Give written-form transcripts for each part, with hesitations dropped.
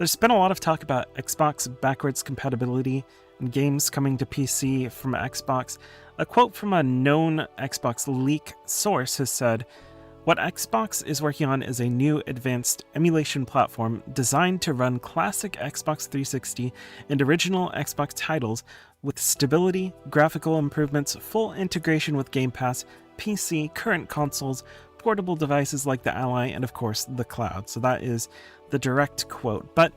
There's been a lot of talk about Xbox backwards compatibility and games coming to PC from Xbox. A quote from a known Xbox leak source has said, "What Xbox is working on is a new advanced emulation platform designed to run classic Xbox 360 and original Xbox titles with stability, graphical improvements, full integration with Game Pass, PC, current consoles, portable devices like the Ally, and of course the cloud." So that is the direct quote. But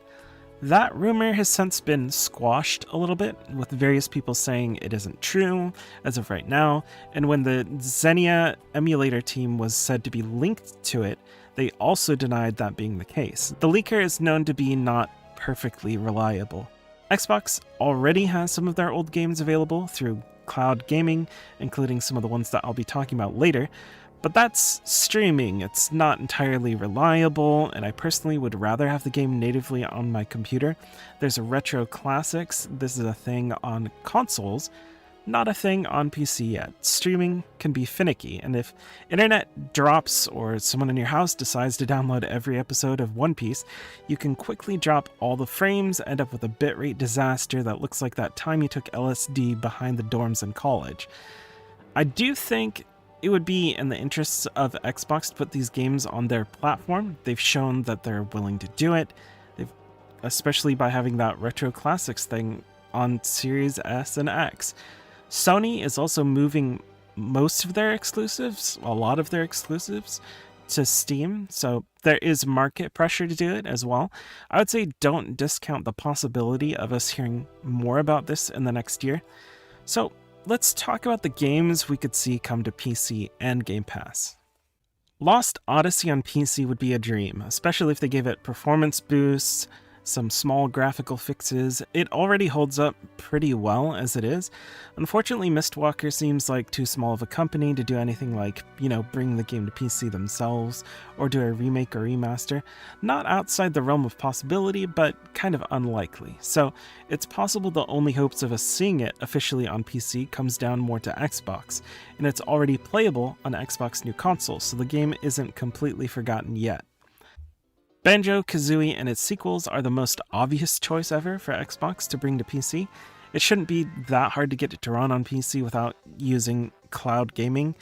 that rumor has since been squashed a little bit, with various people saying it isn't true as of right now, and when the Xenia emulator team was said to be linked to it, they also denied that being the case. The leaker is known to be not perfectly reliable. Xbox already has some of their old games available through cloud gaming, including some of the ones that I'll be talking about later, but that's streaming. It's not entirely reliable, and I personally would rather have the game natively on my computer. There's retro classics. This is a thing on consoles, not a thing on PC yet. Streaming can be finicky, and if internet drops or someone in your house decides to download every episode of One Piece, you can quickly drop all the frames, end up with a bitrate disaster that looks like that time you took LSD behind the dorms in college. I do think it would be in the interests of Xbox to put these games on their platform. They've shown that they're willing to do it, especially by having that retro classics thing on Series S and X. Sony is also moving most of their exclusives, a lot of their exclusives, to Steam, so there is market pressure to do it as well. I would say don't discount the possibility of us hearing more about this in the next year. So let's talk about the games we could see come to PC and Game Pass. Lost Odyssey on PC would be a dream, especially if they gave it performance boosts, some small graphical fixes. It already holds up pretty well as it is. Unfortunately, Mistwalker seems like too small of a company to do anything like, bring the game to PC themselves or do a remake or remaster. Not outside the realm of possibility, but kind of unlikely. So it's possible the only hopes of us seeing it officially on PC comes down more to Xbox, and it's already playable on Xbox new consoles, so the game isn't completely forgotten yet. Banjo Kazooie and its sequels are the most obvious choice ever for Xbox to bring to PC. It shouldn't be that hard to get it to run on PC without using cloud gaming,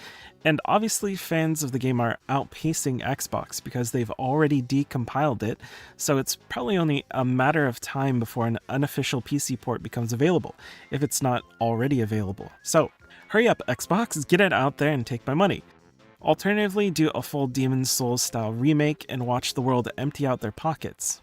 and obviously fans of the game are outpacing Xbox because they've already decompiled it, so it's probably only a matter of time before an unofficial PC port becomes available, if it's not already available. So hurry up, Xbox, get it out there and take my money. Alternatively, do a full Demon's Souls style remake and watch the world empty out their pockets.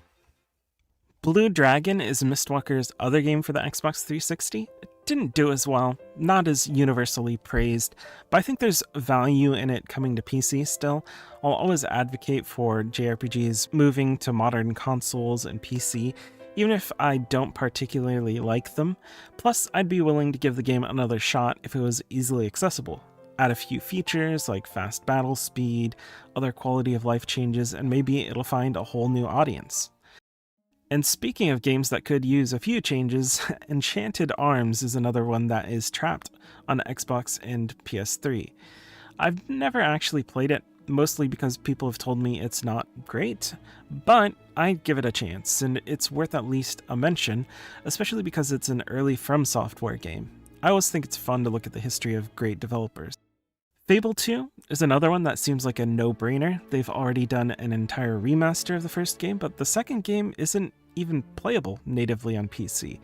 Blue Dragon is Mistwalker's other game for the Xbox 360. It didn't do as well, not as universally praised, but I think there's value in it coming to PC still. I'll always advocate for JRPGs moving to modern consoles and PC, even if I don't particularly like them. Plus, I'd be willing to give the game another shot if it was easily accessible. Add a few features like fast battle speed, other quality of life changes, and maybe it'll find a whole new audience. And speaking of games that could use a few changes, Enchanted Arms is another one that is trapped on Xbox and PS3. I've never actually played it, mostly because people have told me it's not great, but I'd give it a chance, and it's worth at least a mention, especially because it's an early From Software game. I always think it's fun to look at the history of great developers. Fable 2 is another one that seems like a no-brainer. They've already done an entire remaster of the first game, but the second game isn't even playable natively on PC.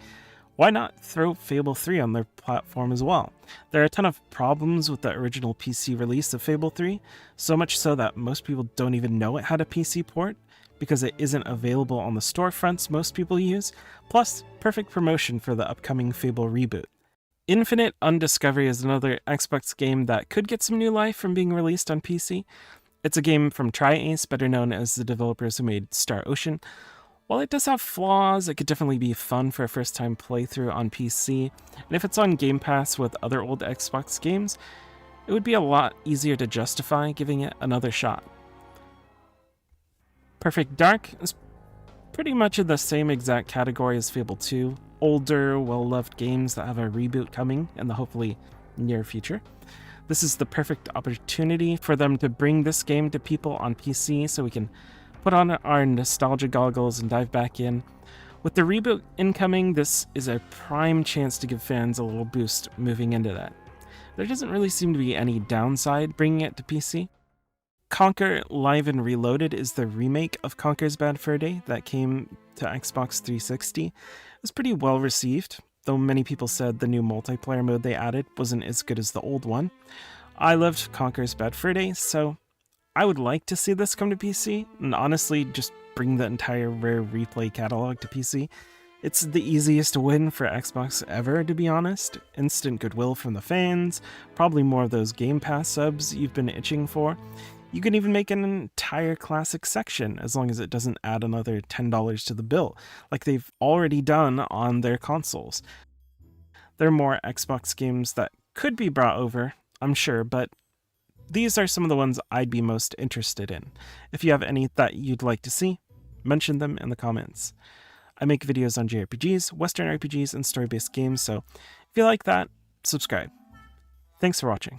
Why not throw Fable 3 on their platform as well? There are a ton of problems with the original PC release of Fable 3, so much so that most people don't even know it had a PC port, because it isn't available on the storefronts most people use, plus perfect promotion for the upcoming Fable reboot. Infinite Undiscovery is another Xbox game that could get some new life from being released on PC. It's a game from Tri-Ace, better known as the developers who made Star Ocean. While it does have flaws, it could definitely be fun for a first-time playthrough on PC, and if it's on Game Pass with other old Xbox games, it would be a lot easier to justify giving it another shot. Perfect Dark is pretty much in the same exact category as Fable 2. Older, well-loved games that have a reboot coming in the hopefully near future. This is the perfect opportunity for them to bring this game to people on PC so we can put on our nostalgia goggles and dive back in. With the reboot incoming, this is a prime chance to give fans a little boost moving into that. There doesn't really seem to be any downside bringing it to PC. Conker Live and Reloaded is the remake of Conker's Bad Fur Day that came to Xbox 360. It was pretty well received, though many people said the new multiplayer mode they added wasn't as good as the old one. I loved Conker's Bad Fur Day, so I would like to see this come to PC, and honestly just bring the entire Rare Replay catalog to PC. It's the easiest win for Xbox ever, to be honest. Instant goodwill from the fans, probably more of those Game Pass subs you've been itching for. You can even make an entire classic section as long as it doesn't add another $10 to the bill, like they've already done on their consoles. There are more Xbox games that could be brought over, I'm sure, but these are some of the ones I'd be most interested in. If you have any that you'd like to see, mention them in the comments. I make videos on JRPGs, Western RPGs, and story-based games, so if you like that, subscribe. Thanks for watching.